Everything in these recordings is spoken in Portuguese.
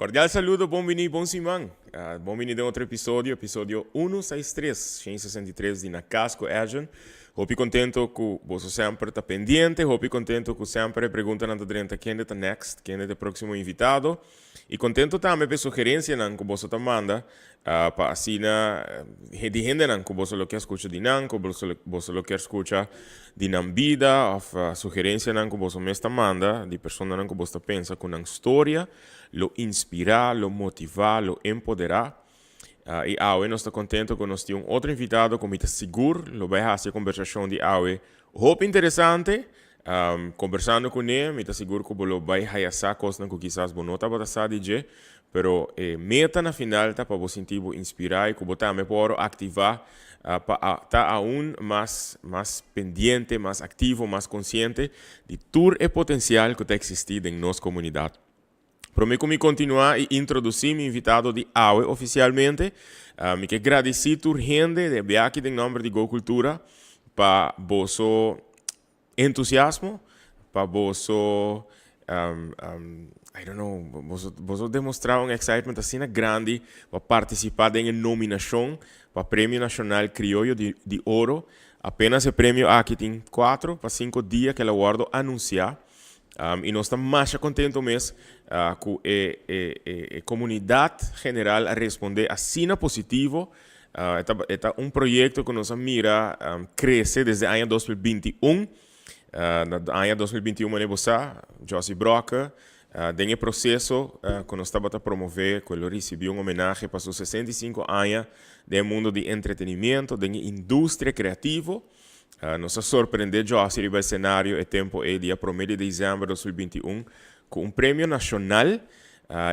Cordial saludo, bom-vindo, bom simão. Bom-vindo a outro episódio 163, 163 de Nacasco Agent. Hope contento que você sempre está pendente, hope contento que sempre pergunta na drenta quem é o next, quem é o próximo invitado. E contento também pela sugerência que você manda para assim de gente que você lo quer escutar de nan, que você lo quer escutar de nan vida, ou sugerência que você me está manda de pessoas que você pensa com uma história, lo inspirar, lo motivar, lo empoderar. E hoje nós estamos contentos que nós temos outro invitado que me está seguro, lo vai fazer a conversação de hoje. Muito interessante, conversando com ele, me está seguro que ele vai fazer coisas que quizás você não está passando de mas meta na final tá para você sentir inspirar e que você também pode ativar para estar aún mais pendiente, mais ativo, mais consciente de todo o potencial que está existindo em nossa comunidade. Prometo me continuar e introduzir meu invitado de hoje oficialmente. Me quero agradecer a toda gente de aqui em nome de Go Cultura para vosso entusiasmo, para vosso você demonstrar um excitement assim grande para participar da nominação para o Prêmio Nacional Criollo de Ouro. Apenas o prêmio aqui tem 4 para 5 dias que ele aguardo anunciar. E nós estamos mais contentos mesmo que a comunidade general responde assim positivo. Este um projeto que nós mira crescer desde o ano 2021. No ano 2021, Josie Broca, tem processo que nós estamos a promover, que ele recebeu homenagem para seus 65 anos do mundo de entretenimento, da indústria criativa. Nos surpreendeu Josie no cenário e tempo é dia 1 de dezembro de 2021 com prêmio nacional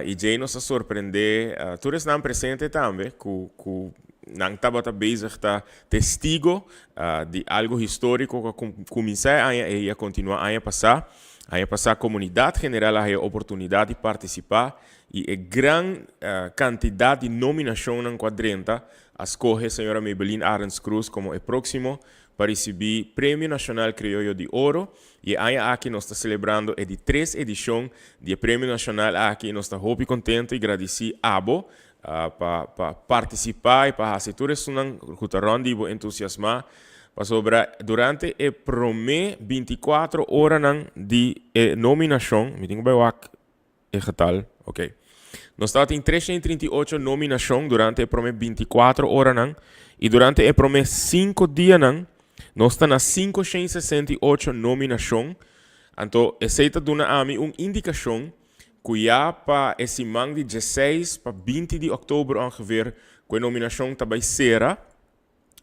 e já nos surpreendeu todos estão presentes também que não estava bezig está testigo de algo histórico que começou a continuar a passar a comunidade general a oportunidade de participar e a grande quantidade de nominação na quadrenta escolhe a senhora Maybelline Arens Cruz como o próximo para receber Prêmio Nacional Criollo de Ouro. E aqui nós estamos celebrando a 3 edição do Prêmio Nacional aqui. Nós estamos muito contentes e agradecidos a Abo para participar e para fazer tudo isso que entusiasmar durante o primeiro 24 horas de nominação. Me tenho que ver o getal. Ok. Nós estamos em 338 nominações durante o primeiro 24 horas e durante o primeiro 5 dias nós estamos na 568 nominações. Então, aceita dar uma indicação que já para esse mês de 16 para 20 de outubro, ongeveer, que a nominação também será,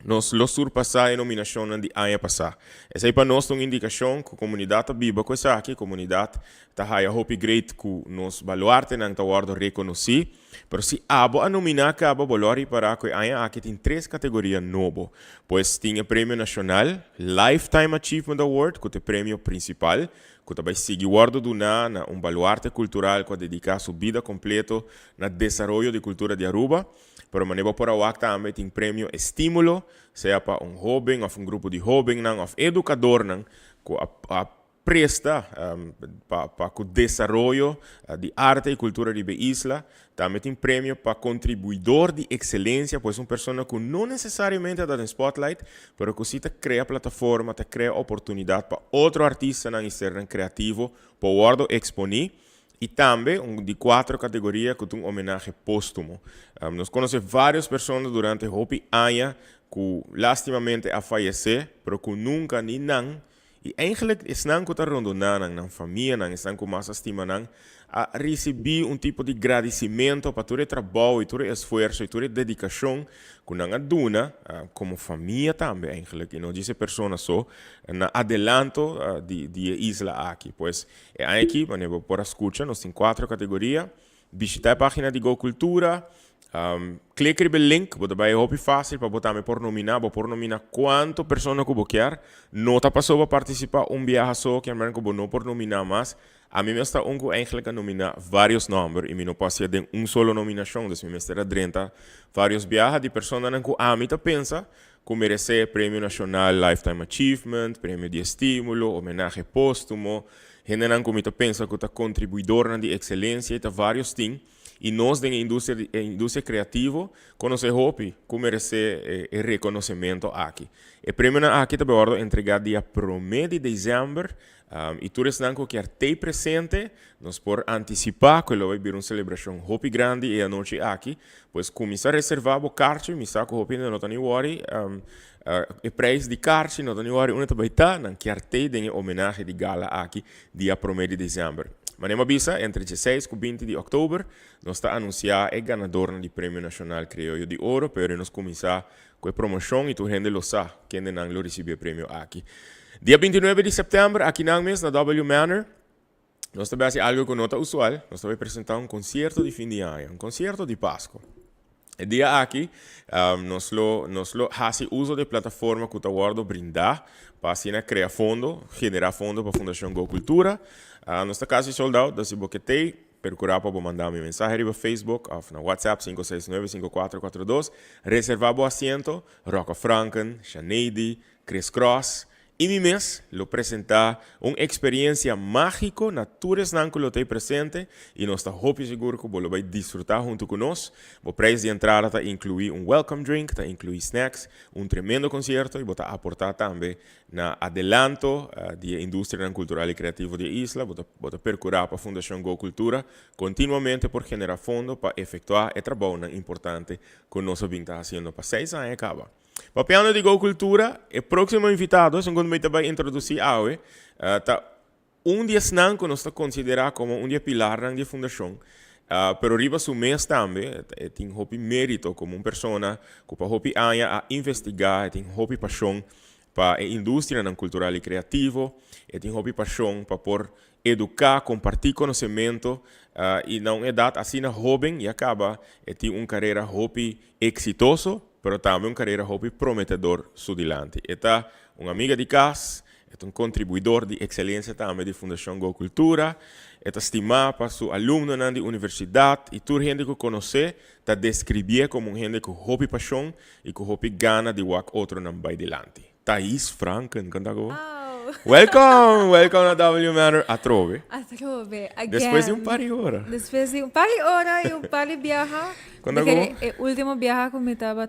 nós lo surpassar a nominação de ano passado. Essa é para nós uma indicação que a comunidade viva com essa aqui, a comunidade está a hope great que nós baluarte não está guardo reconhecer, mas se abo a nominar que abo valor para que ano aqui tem 3 categorias novas. Pois tem o prêmio nacional Lifetime Achievement Award, que é o prêmio principal, que também sigue guardo do na baluarte cultural que dedica sua vida completa no desenvolvimento de cultura de Aruba. Pero maneira por a também tem prêmio estímulo, seja para jovem ou grupo de jovens ou educador que presta para o desenvolvimento de arte e cultura de isla. Também tem prêmio para contribuidor de excelência, pois uma pessoa que não necessariamente está no spotlight, mas que se cria plataforma, cria oportunidade para outro artista não ser criativo, para o exponer. E também de 4 categorias que tem um homenagem póstumo. Nós conhecemos várias pessoas durante o ano que lastimamente a falecer, mas que nunca nem não. E eigenlijk is não que está rondando na família, não estão com mais estima a receber tipo de agradecimento para todo o trabalho e todo o esforço e toda a dedicação que não duna como família também, eigenlijk. E não diz pessoa só, na adelanto de isla aqui. Pois aqui, para escutar, nós temos 4 categorias. Visitar a página de Go Cultura. Clique no link, você vai é fácil para botar por nominar quanto pessoas que você quer. Não está passando para participar viaje só, que não por nominar mais. A mim está eigenlijk a nominar vários nomes e não posso ter solo nominação, então me está 30 vários viajes de pessoas que a mim pensa que merece Prêmio Nacional Lifetime Achievement, Prêmio de Estímulo, homenagem póstumo, gente que pensa que está contribuidor de excelência e vários things. E nós, da indústria criativa, conhecemos hopi, como merece o reconhecimento aqui. O prêmio aqui está bem entregado dia 1 de dezembro. E tudo isso que ter presente, nós por antecipar que vai vir uma celebração hopi grande e a noite aqui, pois começar a reservar o carte, me saco hopi não tá nem worry, o preço de carte não tá nem worry, onde vai estar, não quer ter em homenagem de gala aqui, dia 1 de dezembro. Mas nem avisa, entre 16 e 20 de outubro, nós está anunciar o ganador do Prêmio Nacional Criollo de Ouro, para nós começar com a promoção e tu gente lo sabe, quem não lo recebe o prêmio aqui. Dia 29 de setembro, aqui na mês, na W Manor, nós também fazemos algo que não é usual. Nós também apresentamos um concerto de fim de ano, um concerto de Páscoa. O dia aqui, nós fazemos uso de plataforma que o brindar para assim, criar fundo, generar fundo para a Fundação Go Cultura. Nós estamos soldado, da Ciboquetei, procurar para mandar minha mensagem no Facebook ou no WhatsApp 569-5442, reservar o assento, Rocco Franken, Shaneidi, Chris Cross. E mi mês, lo apresentar uma experiência mágica na todas as que lo tem presente e nós estamos seguro que você vai desfrutar junto conosco. O preço de entrada está incluir um welcome drink, está incluir snacks, um tremendo concerto e está aportar também na adelanto da indústria cultural e criativa da isla. Você procurar para a Fundação Go Cultura continuamente por generar fundo para efetuar o trabalho importante que nós estamos fazendo para 6 anos e acaba. Para piano de Go Cultura, o próximo invitado, segundo me vai introduzir hoje, dia senão que nós consideramos como dia pilar da fundação. Pero arriba su mês também, tem hopi mérito como uma pessoa que para hopi a investigar, tem hopi paixão para a indústria cultural e criativa, tem hopi paixão para por educar, compartilhar conhecimento e não é dado assim na jovem e acaba tem uma carreira hopi exitoso, pero também uma carreira hobby prometedor sudilante. Está uma amiga de casa, é um contribuidor de excelência também da Fundação Go Cultura, é estimado para seu aluno na universidade e toda gente que conhece, está descrevendo como um gente com hobby paixão e com hobby gana de outro não vai delante. Thaís Franken, cantago. Welcome na W Manor a Trove. Again. Depois de par de horas. Depois de par de horas e par de viajar. Quando agora? O último viaje que eu estava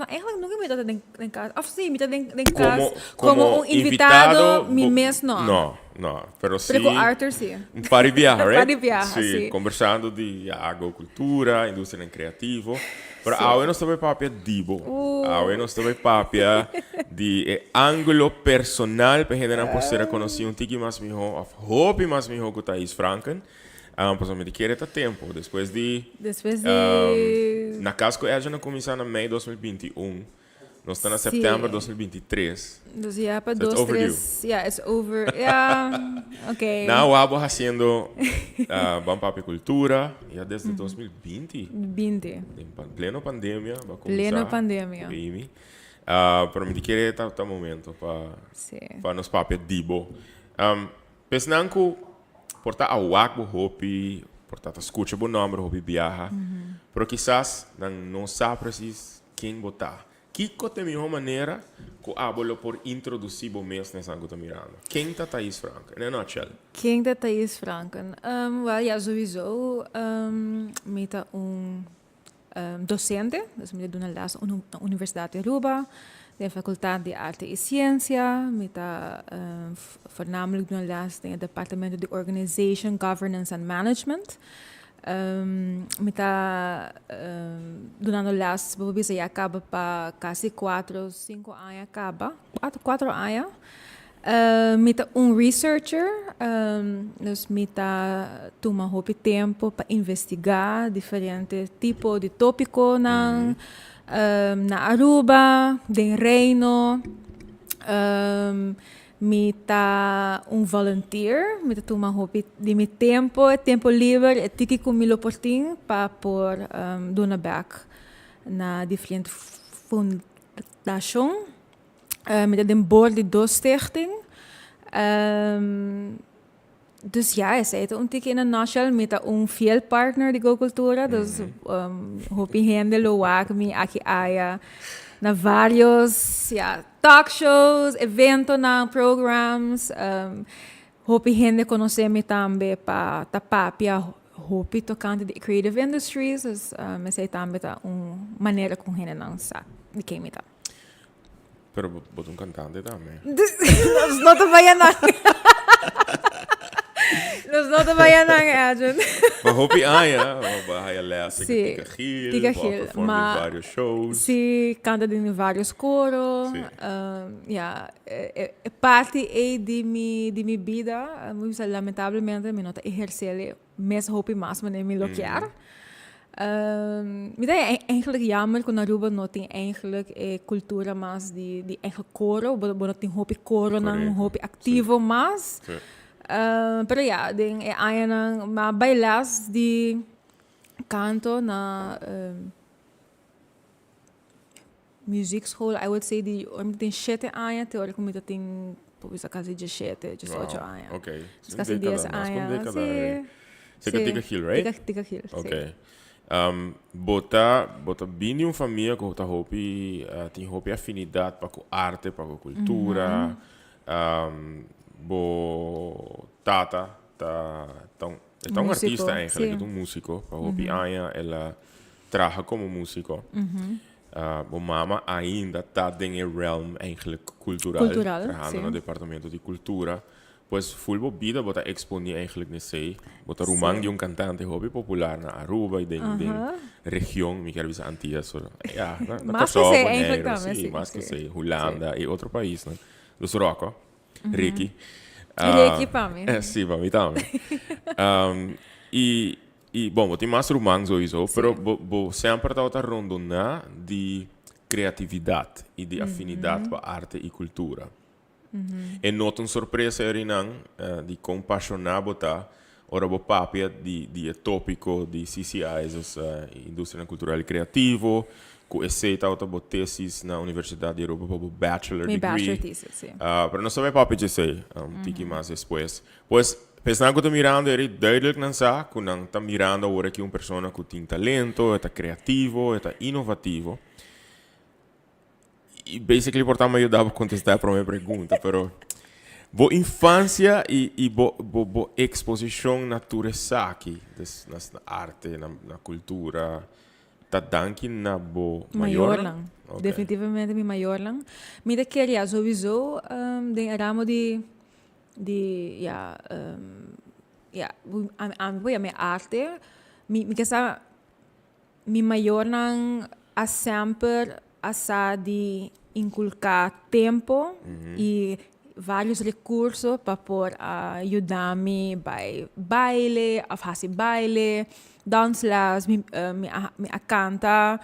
eigenlijk nunca me estava em casa. Of sim, me estava em casa como um invitado, mi mês não. Não, pero sim. Pero com Arthur sim. Um par de viajar, right? Par de viajar, sim. Conversando de agrocultura, indústria criativa. Pero agora nós estamos papia dibo. Agora nós estamos papia de ângulo personal para gente não poder conhecer tiki mais melhor, hobby mais melhor que Thaís Franken. Pues me quer ter tempo. Depois de na casa que ela já começou em maio de 2021. Nós estamos em setembro de 2023. Dus ja, para 2, 3. Ja, it's over. Ja, ok. Não, eu estou fazendo Bampapi Cultura já desde 2020. 20. Em pleno pandemia. Pleno pandemia. Para me querer ter momento para nos papel dibo. Pensando que portar a wak bo hopi, portar a escuta bo nome hopi viaja, pero quizás não sabe precis quem botar. Que tem a melhor maneira que abolo por introduzir o mês nessa anguta mirando? Quem está Thaís Franken? In a nutshell. Quem está Thaís Franken? Ja, sowieso. Me está docente, dus me doe een les aan de Universiteit de Aruba, de Faculteit de Arte e Ciência, me está voornamelijk doen een les in het departement de Organization, Governance and Management. Me está dando las, bijvoorbeeld já acaba para quase 4, 5 anos acaba, 4 anos. Me está researcher, dus me está tomando muito tempo para investigar diferentes tipos de tópico na Aruba, do Reino. Me está volunteer, me está tomando de meu tempo livre, e tiki comigo por tim para por dona back na diferente fundação. Me está boord de 2 stichting. Dus ja, is het een tiki in een nutshell met een veel partner de Go Cultura, dus hoop je hende lo wak mi aki aya na varios talkshows, eventos na programs. Hoop je hende conocer me também para tapapia hopi tocante de creative industries, me sei também tá maneira com hene não sa de quem me tá. Pero boto un cantante también. Nós não te vai não. Nós não te vai não, agent. Maar hoop je aan, ja? Hij les ik Sim, Tika Gil, Tika waar Gil, performt in maar- vários shows. Sim, canta em vários coros. Sim. É parte de minha vida, lamentavelmente, me nota exercer mais hopi mais, mas nem me bloquear. É eigenlijk jammer que na Aruba não tem eigenlijk cultura mais de eigenlijk coro, não tem hopi coro, não Correto. hopi ativo mais. Sim. Pero ja, ding ayan ma bailas de canto na muziekschool, I would say die tem 7 anos, teoricamente tem por isso casa de 7, 18 anos. Ok. Dus kasi 10 anos. Sim. Você que Tika Gil, right? Tika Gil. Ok. Bota bem uma família que tá hopi tem hopi afinidade para com arte, para com cultura. Bo tata é um Músico, artista eigenlijk, sim. é um músico. Para hopi Aya ela trabalha como músico. Bo mama ainda está dentro do realm eigenlijk cultural, trabalhando sim. no departamento de cultura. Pois full bobida bota exponer eigenlijk nesse bota rumang de um cantante hobby popular na Aruba e den região, me quero dizer Antillas, ja, na Mas que Kosovo, sei, eigenlijk Negro, também, sim, sim, mas que sim. sei, Holanda e outro país, né? Dos Rocco, Ricky. Ricky para mim. Sim, para mim também. Bom, tem mais rumang sowieso, pero bo sempre está rondando de criatividade e de afinidade para arte e cultura. E nota uma surpresa de compaixonar botar ora bo papia de tópico de CCIs, Indústria Cultural e Criativo, com aceita outra tesis na Universidade de Europa para bachelor Meu degree. bachelor thesis, sim. Para não saber papia de sei, tiki mais depois. Pois pensando que estou mirando é duidelijk não sabe, que não está mirando agora que uma pessoa que tem talento, é criativo, é inovativo. E basically portar me ajudar a contestar para a minha pergunta, pero boa infância e boa exposição natureza aqui na arte, na cultura, tá dando na boa maior Maior lang. Definitivamente mi maior lang. Mi de queria sowieso den ramo de minha arte. Mi quesa mi maior lang a sempre asa de inculcar tempo e vários recursos para poder ajudar-me by baile, a fazer baile, danslas, me canta,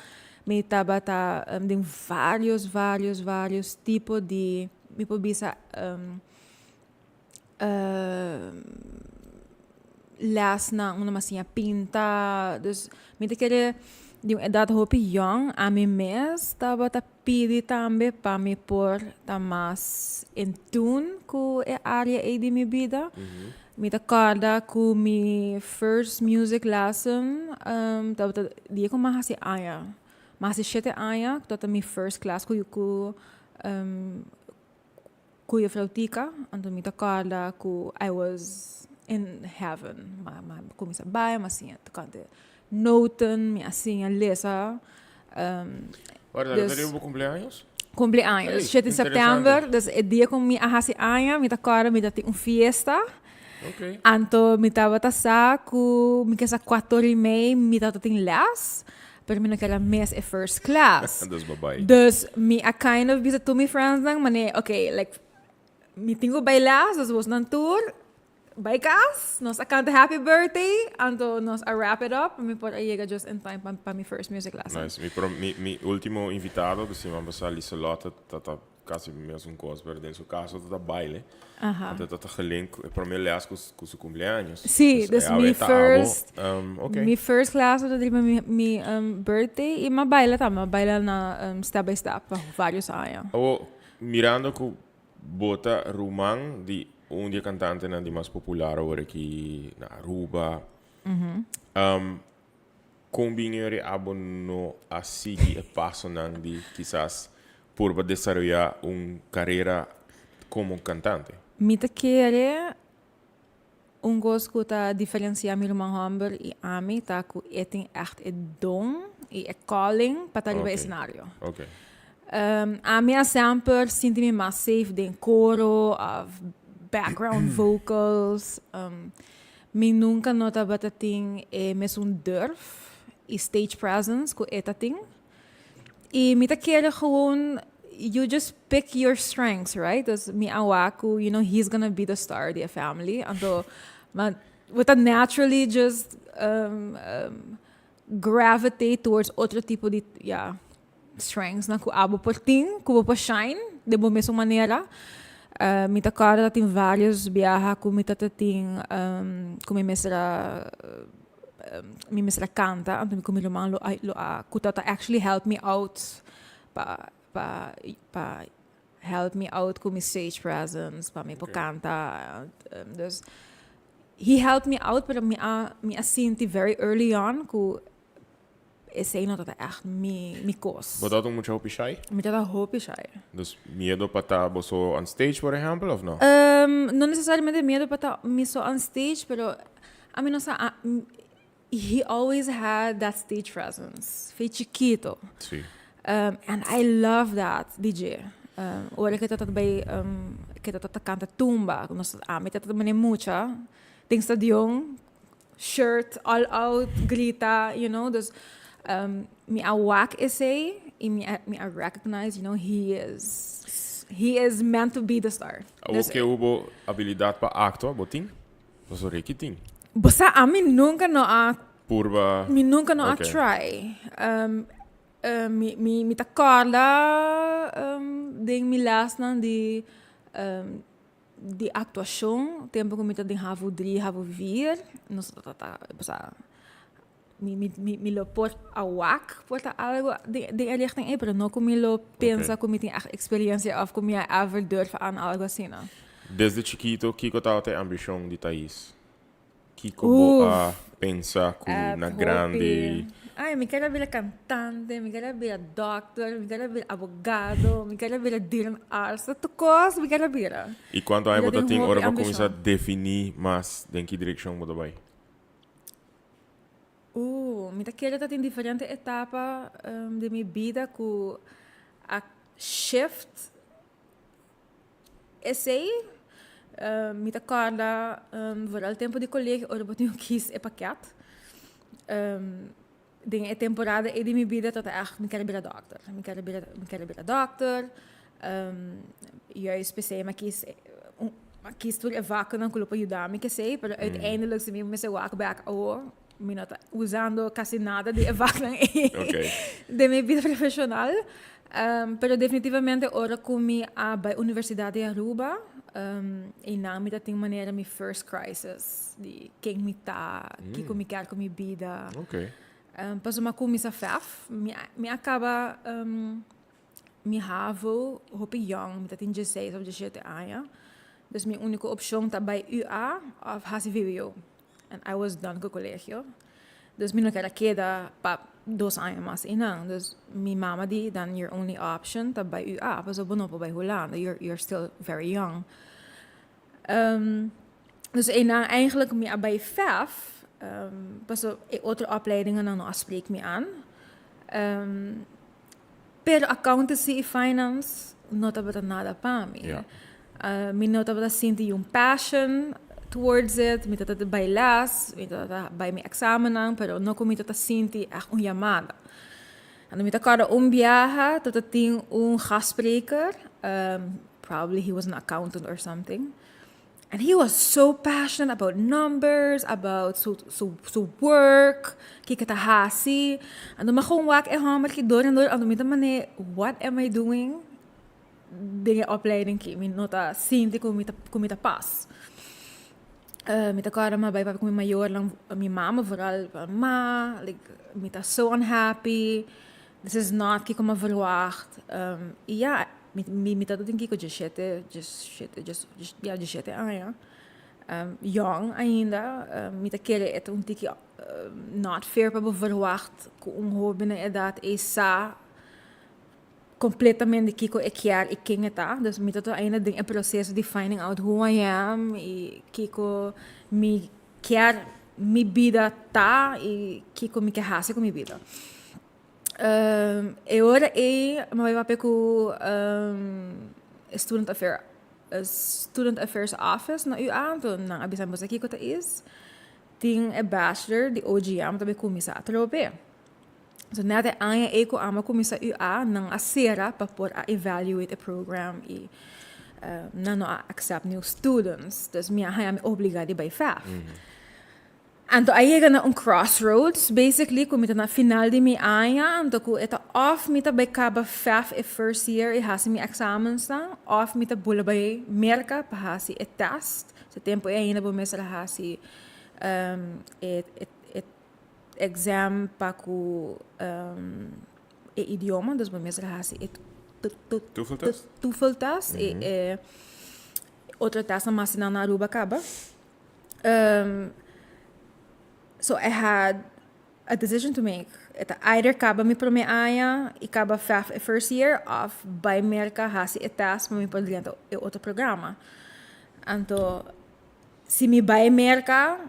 me tabata tem vários tipos de me pobisa les na uma massinha pinta, dus me te querer de uma idade hopi young, a mim mesmo estava a pedir também para me pôr mais em tune com a área de minha vida. Me recorda com minha first music lesson, estava dia com mais aya, mais 7 anos, que minha first class com a flautica, então me recorda que I was in heaven, comecei a baia, mas assim, tocando noten, me assim, a lesa. Ora, Dus- daí o cumpleaños? Cumpleaños, Hey, 7 de setembro, dus o dia com me ahasi año, me recorda, me dati fiesta. Ok. Anto me tava tasa ku me kesa 4:30 me tava tem les, pero me não quero mes e first class. Dus babai. Dus me a kind of visit to my friends nang mane okay, like me tingo bailas, dus was nan tour. By cas, nos canta happy birthday, anto nos a wrap it up, me por llega just in time para my first music lesson. Nice. Mi último invitado, dus iemand besal Liselotte, dat quase mesmo coisa, pero dentro do caso da baile. Aha. Dat gelink para mim aliás com seu cumpleaños. Sim, dus me first Okay. mi first class do driba mi birthday e ma baila na step by step vários anos. O mirando que bota Rumang di dia cantante na di mais popular agora aqui na Aruba. Combinare abono a seguir e passo nang di quizás por desarrollar carreira como cantante. Mi te querer ungos ku ta diferencia mi lumang humber I ami ta ku eting echt e dom I e calling patali ba Ok. scenario. Ok. A minha sempre sinto-me mais safe de coro, of background vocals. Me nunca nota batating mesmo durf e stage presence com etating. E me keren gewoon, you just pick your strengths, right? Dus me awaku, you know, he's gonna be the star of the family. Ando, maar with a naturally just gravitate towards outro tipo de, yeah, strengths na ku abo por ting, ku po shine, de bo mesma maneira. Mita cara tem vários viaja ku mita tem ku mi mesra canta, anto ku mi lumang lo a ku tata actually help me out pa help me out ku mi stage presence, pa mi po canta. Dus he helped me out, pero mi a sinti very early on ku esse não tá echt mi kos. Wat dat moet je op shy? Mi tá hope shy. Dus miedo para estar boso on stage, por ejemplo, of no? Não necessariamente medo para estar me só on stage, pero a mim não he always had that stage presence. Foi chiquito. Sí. And I love that, DJ. Ora que tá by que tá canta tumba, nós me tá também mucha. Tem stadion, shirt all out, grita, you know, dus me a whack essay, me a recognize, you know, he is meant to be the star. Dus, que hubo habilidad para acto, botín? Boso requitín. Basta a mim nunca no a Purba. mi nunca no Okay. a try. Mi ta corda ding mi last nan di actuação, tempo que mi ta ding havu 3, havu 4, no sa ta basta mi lo por a wak porta algo de richting pero no como mi lo pensa como mi tem experiência of como mi ever durf aan algo assim, no? Desde chiquito, Kiko tava te ambição de Thaís. Kiko boa pensa com na grande. Ai, me quero virar cantante, me quero virar doctor, me quero virar abogado, me quero virar diretor arts, tudo coisa me quero virar. E quando aí você tem hora para ambição. começar a definir mais em que direção você vai? Me quero estar em diferentes etapas de minha vida com a shift. Essay, me acorda, vooral tempo de colégio, ora eu tenho que ir paquet. Dingen temporada e di mi vida tot echt mi quero virar doctor. Mi quero virar doctor. Juist per se maar kies tur e vaca não culpa ajudar me que sei, pero uiteindelijk se mi me se wak back mi nota usando quase nada de vaca de minha vida profissional. Pero definitivamente ora comi a by Universidade de Aruba. E na mi tem maneira mi first crisis de quem me tá, que comi quer com minha vida. Okay. Pas uma comisa faf, me acaba me havo hope young, met 16 of 17 anos. Dus mijn unieke optie tá bij UA of HCVWO. And I was done com o colégio. Dus mi não quero queda pa 2 anos mais inang. Dus mi mama di, then your only option tá bij UA. Pas bono pa bij Holanda, you're still very young. Dus eigenlijk mi bij FAF. Pas outra opleidingen dan afspreek me aan. Per accountancy e finance, nota bata nada para mim. Yeah. Me nota bata sinti passion towards it, me tata bij les, me tata bij mijn examen, pero no como me tata sinti echt llamada. En me tata viaja, tata ting gastspreker, probably he was an accountant or something. And he was so passionate about numbers, about so work, kikita hasi. And then gewoon wak hamer ki door en door. En dan mane, what am I doing? Dingen opleiding ki, min nota sinti kumita pas. Mita kara ma bij papi mayor lang mi mama vooral ma, like mita so unhappy. This is not ki kuma verwacht. Ja. Mita do tinki ko 17 anos. Young ainda. Mita querer het tiki not fair para verwacht com hobby na edad essa completamente kiko e kiar e quem está. Dus me tô ainda em processo de finding out who I am e kiko me kiar mi vida tá e kiko me quer com mi vida. E ora vai papel com Student Affairs Office na UA, então nang abisan mo sa kiko ta is ting a bachelor di OGM tabi kumisa atrobe. So nate anya ko ama kumisa UA nang asera pa por a evaluate a program e na no accept new students. Dus minha haya me obligado by FAF. Anto aí na crossroads, basically kumita na final di mi anya, anto ku ita off mita by kaba FAF e first year e hasi mi examens na, off mita bula by merka pa hasi e test. Sa tempo e ainda bo mesra hasi exam pa ku e idioma, dus bo mesra hasi e TOEFL test e outra test na masina na Aruba kaba. So I had a decision to make. Ita either kaba mi prome aya, ikaba FAF e first year of by merka hasi e test mi podriento e outro programa. Anto si mi by merka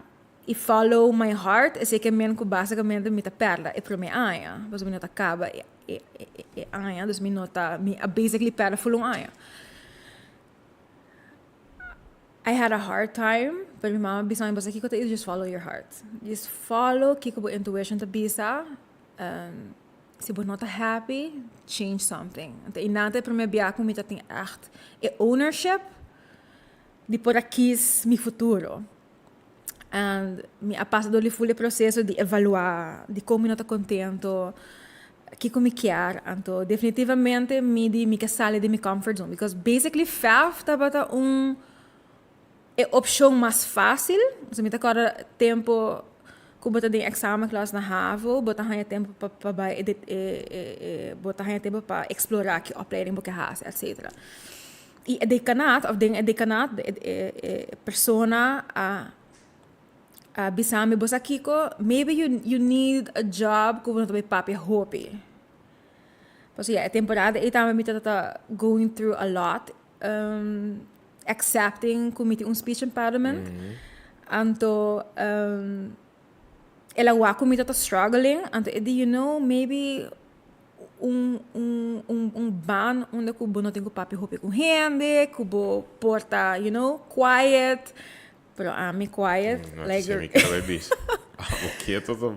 e follow my heart, e que men ko basicamente mi ta perla e prome aya. Mas mi nota kaba e aya, dus mi nota mi basically perla fulong aya. I had a hard time, but my mama bisa basta kiko ta is just follow your heart. Just follow kiko bo intuition ta bisa. Si bo nota happy, change something. Ante inante per me biako mi tating echt e ownership di por akis mi futuro. And mi ha passato il full processo di evaluare, di come nota contento, kiko mi chiar, anto definitivamente mi che sale di mi comfort zone, because basically FAF tabata é opção mais fácil. Você me tá agora tempo que bota de exame class na HAVO, bota hanya tempo para bota hanya tempo para explorar que opleiding boke has, etc. E a dekanat of ding a dekanat persona a bisami bosa kiko, maybe you need a job como no papi hobby. Pues yeah, a temporada e tama mi tá going through a lot. Accepting committee speech impediment. Anto ela wa committee ta struggling. Anto you know maybe ban onde kubo no tengo papi hopi com gente, kubo porta, you know, quiet. Pero me quiet like mi cara bis. Quieto to.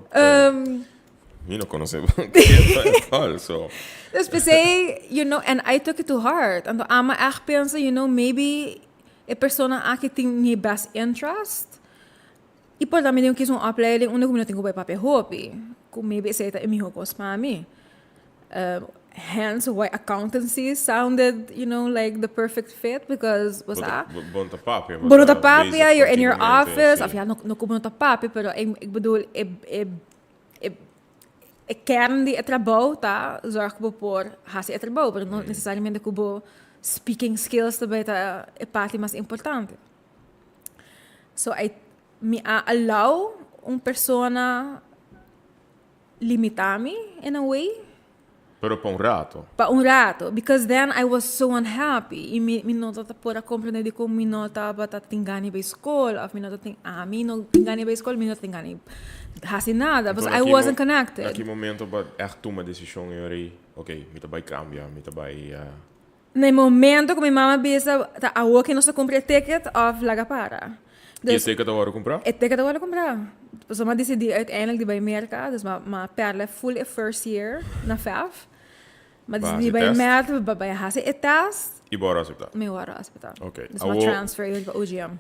Mi no conocebo quieto so. Dus pensei, you know, and I took it to heart. And ama echt pensa, you know, maybe a persona aqui tem minha best interest. E por também eu quis uma opleiding onde eu não tenho papi hopi. Como maybe sei que é meu gosto para mim. Hence why accountancy sounded, you know, like the perfect fit, because was Bonta papi. Bonta papi, you're in your office. Of ja, no como bonta papi, pero ik bedoel, e kern di trabalho tá zorg ko por hasi e trabalho, pero não necessariamente kubo speaking skills também tá é parte mais importante. So me allow persona limitar-me in a way. Pero pa rato. Pa rato, because then I was so unhappy. E mi nota por a compreender de como mi nota bata tingani ba escola, of mi nota mi no tingani ba escola, mi nota tingani hasi nada, because I wasn't connected. Naquele momento ba echt uma decisão eu okay, mi vai cambiar, mi vai No momento que mi mama bisa ta awo que nossa compre ticket of laga para. Dus, e ticket agora comprar? E ticket agora comprar. Dus ma decidi uiteindelijk die bij merka, dus ma perle full first year na FAF. Ma decidi bij merka, bij hasi etas. E bora aceitar. Me bora aceitar. Okay. Dus ma transfer eu para OGM.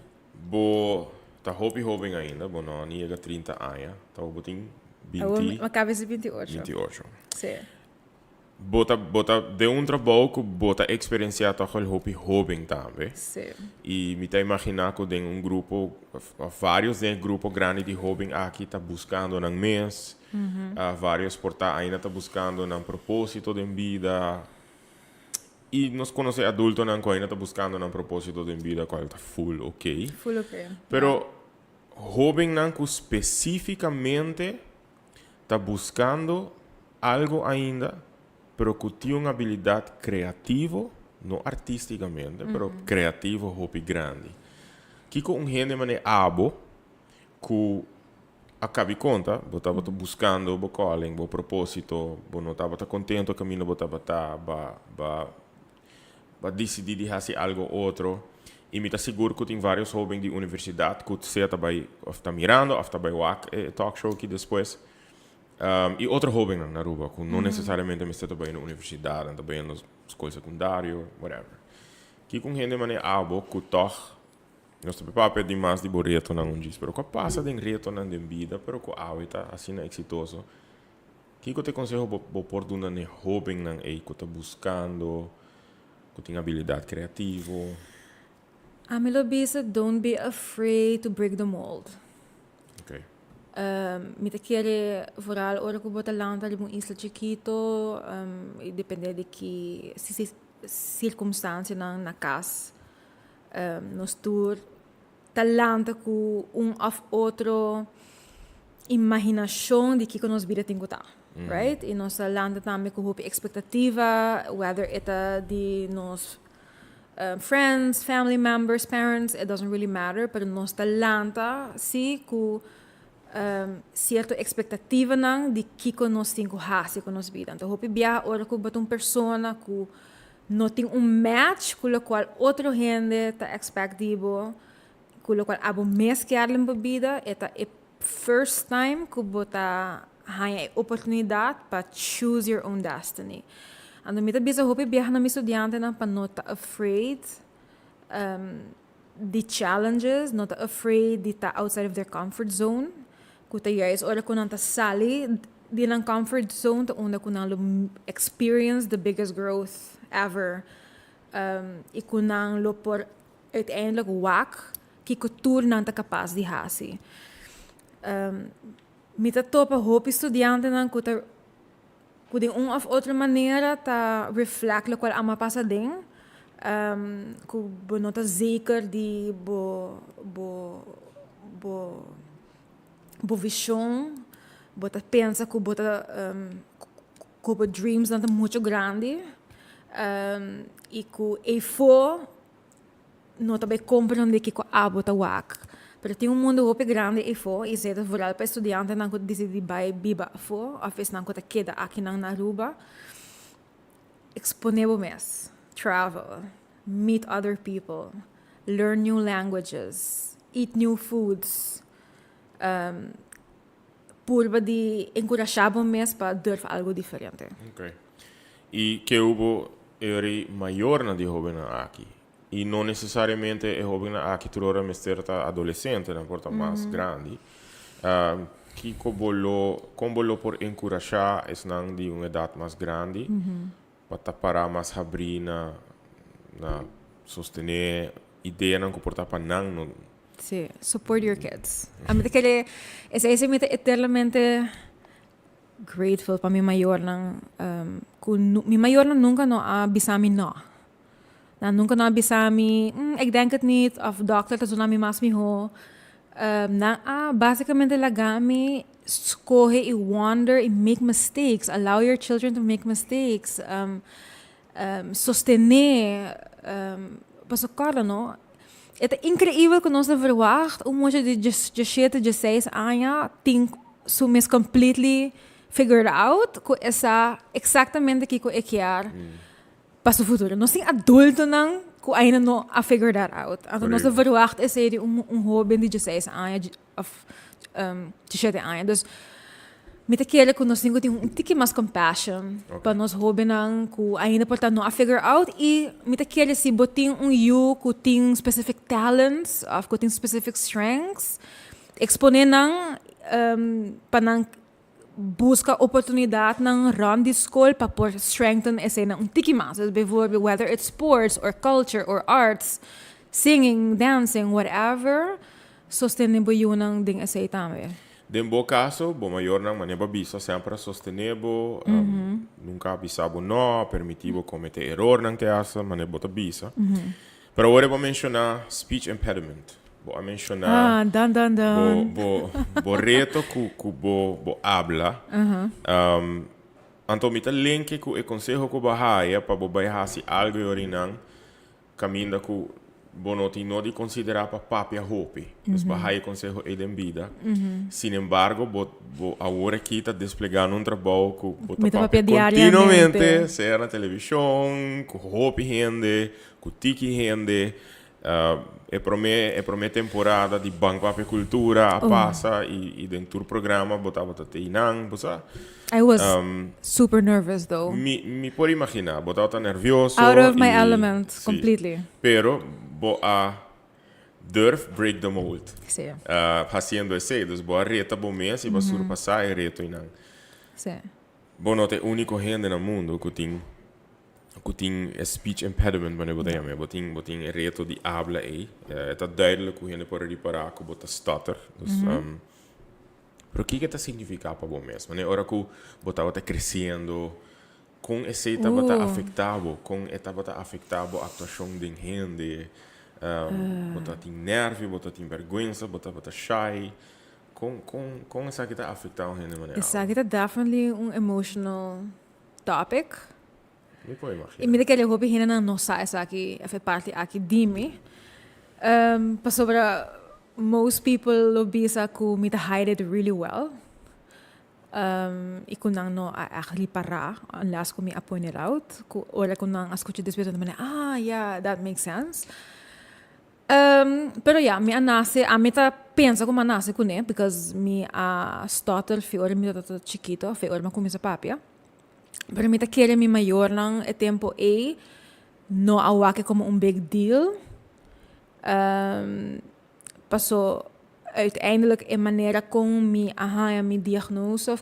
Bo tá hobby ainda, bo não niega 30 anos, tá botin 20. Ma cabeça 28. 28. Sim. Bota de trabalho que bota experienciar toch el hobby também. Sim. E me tá imaginar que tem grupo, vários grupo grande de hobby aqui tá buscando num mês, vários porta ainda tá buscando num propósito de vida. E nós conhecemos adultos que ainda tá buscando num propósito de vida, qual tá full ok. Full ok. Pero hobby não que especificamente tá buscando algo ainda pero que tem uma habilidade criativa, não artisticamente, pero criativo hopi grande. Kiko gente mane abo que acabe conta, botava buscando, bo calling, bo propósito, bo não estava contente, o caminho botava ba decidir de fazer algo outro. E me está seguro que tem vários jovens de universidade que você está mirando, ou está vai talk show aqui depois. E outro jovem na Aruba, que não necessariamente me está bem na universidade, está bem na escola secundária, whatever. Que com gente mané abo que toch nós também para pedir mais de boreto não diz, pero que passa de reto na vida, pero que está assim exitoso. Que eu te aconselho por duna ne jovem não que está buscando, que tem habilidade criativa. Amilo bisa, don't be afraid to break the mold. Okay. Mita quiere vooral ora ko bota lanta de isla chiquito, depende de que circunstância na casa. Nos tour talanta com of outro imaginação de que nos vida tem que estar, right? E nós talanta também com expectativa, whether eta de nos friends, family members, parents, it doesn't really matter, pero nos talanta sim com certa expectativa nang de que nós temos que fazer com nossa vida. Então, hopi biar ora com uma pessoa que não tem match com o qual outra gente está expectativo, com o qual abo mais quer na vida, é a first time que você tem a oportunidade para choose your own destiny. Então, me bisa hopi biar na minha estudante para não estar afraid de challenges, não estar afraid de estar outside of their comfort zone. Kuta years ora ko nang tasali di ng comfort zone ta una ko nang experience the biggest growth ever. Iku nang lo por uiteindelijk wak ki kultuur nang ta kapaz di hasi. Mita topa hoop estudiante nang kuta kuding of outra maneira ta reflect lo kwal ama pasa ding. Ku bonota zeker di bo visão, bota pensa que bota dreams não muito grande, e que e for não também compreende que a bota wak. Pero tem mundo muito grande e for e se vooral para estudante não que decide vai biba for, office não que queda aqui na Aruba, exponevo mes, travel, meet other people, learn new languages, eat new foods. Purba de encorajar mesmo para dar algo diferente. Okay. E que houve era maior na de jovem aqui. E não necessariamente é jovem aqui toda me certa adolescente, na porta mais grande. Que como por encorajar é não de uma idade mais grande, para parar mais abrir na sostener ideia não comportar para não. Sí, support your kids. A mí que es eternamente grateful para mi mayor nang mi mayor nunca no abisami no. Na nunca no abisami, ik denk het niet of dokter dat zo mi mas mi ho. Basicamente lagami escoge e wonder e make mistakes. Allow your children to make mistakes. Sostener pasocar no. Het is incrível que nós verwacht hoe moet je de 6 anos tem so mes completely figured out que essa exatamente o que eu quero para o futuro. Nós temos adulto não que ainda não a figure that out. Então nós verwacht é ser jovem de 6 anos of 7 anos. Dus met aquele que nós temos um tique mais compassion para nós jovens que ainda portanto não a figure out e met aquele se botin you que tem specific talents of que tem specific strengths exponer não para não busca oportunidade não run de escola para por strengthen esse não tique mais bijvoorbeeld whether it's sports or culture or arts singing dancing whatever sustainable yun ang ding esse também. De bom caso, bom maior não, mas neba bisa sempre sostenevo, nunca bisabo no, permitivo cometer error não te asa, mas neba bota bisa. Pero agora vou mencionar speech impediment. Vou mencionar bo reto ku bo habla. Anto mita link ku e consejo ku bahaya pa bobayha si algo yorinang caminda ku bonoti no di considerar pa papia hopi. Os bahaya consejo eden vida. Sin embargo, bo agora kita desplegando trabalho ku bota Mita papia papia continuamente, diariamente. seja na televisão, ku hopi rende, ku tiki rende. É para mim temporada de Banco Papia Cultura a passa e dentro do programa botava teinang, bosa. I was super nervous though. Me pode imaginar, botava tá nervioso. Out of my e- element, sí. completely. Pero bo a durf break the mold. Sí, Fazendo isso, dus bo a reta bo mês e ba surpassar e reto inang. sí. Bo não tem único gente no mundo que tem speech impediment wanneer we dat hebben. Boting reto die habla aí. Het is duidelijk hoe je pode reparar que bota stutter. Dus, pero o que que tá significa para você mesmo? Né? Ora que bota tá crescendo, com esse tá bota afetado, com essa bota afetado a atuação de gente, bota tem nervo, bota tem vergonha, bota shy. Com essa que tá afetado gente maneira. Isa kita definitely emotional topic. Me pode imaginar. E me que ele hopi hina na nossa essa aqui, a parte aqui dime. Pa sobra most people lo bisa ku me hide it really well. E kunang no actually para unless ko me point it out. Ora kunang as kuchi despeto naman yeah, that makes sense. Pero yeah, mi anase, a mi ta pensa como anase kune because mi stutter fiore mi ta chiquito, fiore ma kumisa papia. Pero mi ta quiere mi mayor lang e tempo no awake como un big deal. Paso uiteindelijk in maniera kung mi diagnose of